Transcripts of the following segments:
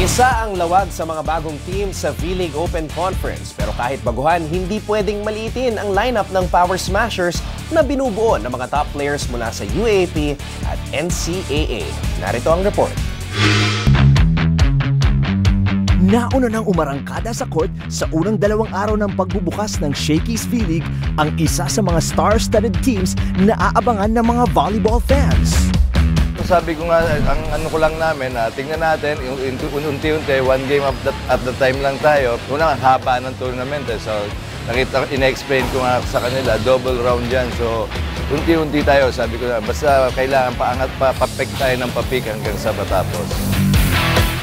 Isa ang lawag sa mga bagong team sa V-League Open Conference. Pero kahit baguhan, hindi pwedeng maliitin ang lineup ng Power Smashers na binubuo ng mga top players mula sa UAAP at NCAA. Narito ang report. Nauna nang umarangkada sa court sa unang 2 araw ng pagbubukas ng Shakey's V-League ang isa sa mga star-studded teams na aabangan ng mga volleyball fans. Sabi ko nga, ang ano ko lang namin, tingnan natin, unti-unti, one game at the time lang tayo. Una, haba ng tournament. So, ina-explain ko nga sa kanila, double round yan. So, unti-unti tayo, sabi ko na, basta kailangan paangat pa, papek tayo ng papik hanggang sa matapos.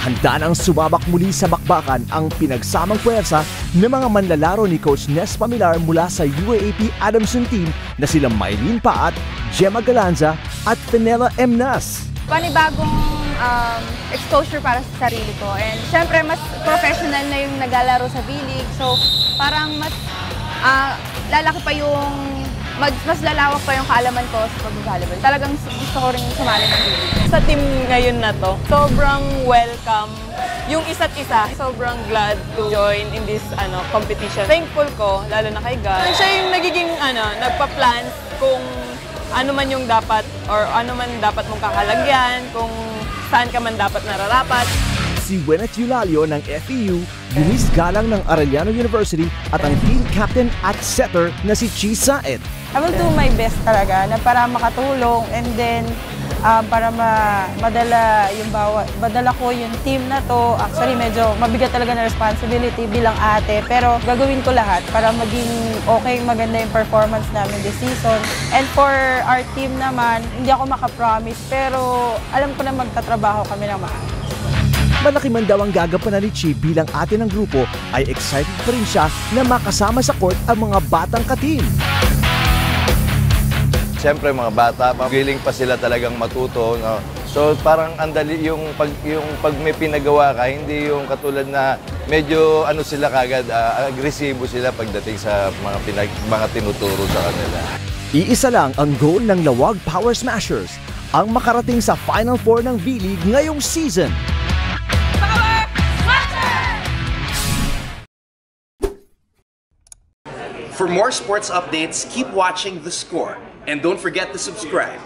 Handa nang sumabak muli sa bakbakan ang pinagsamang puwersa ng mga manlalaro ni Coach Nes Pamilar mula sa UAAP Adamson team na sila Mylene Paat, Gemma Galanza at Fenella M. Nas. Panibagong exposure para sa sarili ko. And syempre, mas professional na yung naglalaro sa V-League. So, parang mas lalaki pa yung mas lalawak pa yung kaalaman ko sa pag-volleyball. Talagang gusto ko rin sumali ng V-League. Sa team ngayon na to, sobrang welcome yung isa't isa. Sobrang glad to join in this competition. Thankful ko, lalo na kay God. Siya yung nagiging nagpa-plans kung ano man yung dapat or ano man dapat mong kakalagyan, kung saan ka man dapat nararapat. Si Wenet Eulalio ng FEU, Eunice Galang ng Arellano University at ang team captain at setter na si Chi Saed. I will do my best talaga na para makatulong and then para madala ko yung team na to. Actually, medyo mabigat talaga na responsibility bilang ate. Pero gagawin ko lahat para maging okay, maganda yung performance namin this season. And for our team naman, hindi ako makapromise. Pero alam ko na magtatrabaho kami ng maayos. Malaki man daw ang gagampanan ni Chi bilang ate ng grupo, ay excited pa rin siya na makasama sa court ang mga batang ka-team. Siyempre mga bata, willing pa sila talagang matuto. No? So parang andali yung pag may pinagawa ka, hindi yung katulad na medyo sila kagad, agresibo sila pagdating sa mga tinuturo sa kanila. Iisa lang ang goal ng Lawag Power Smashers, ang makarating sa Final Four ng V-League ngayong season. For more sports updates, keep watching The Score. And don't forget to subscribe.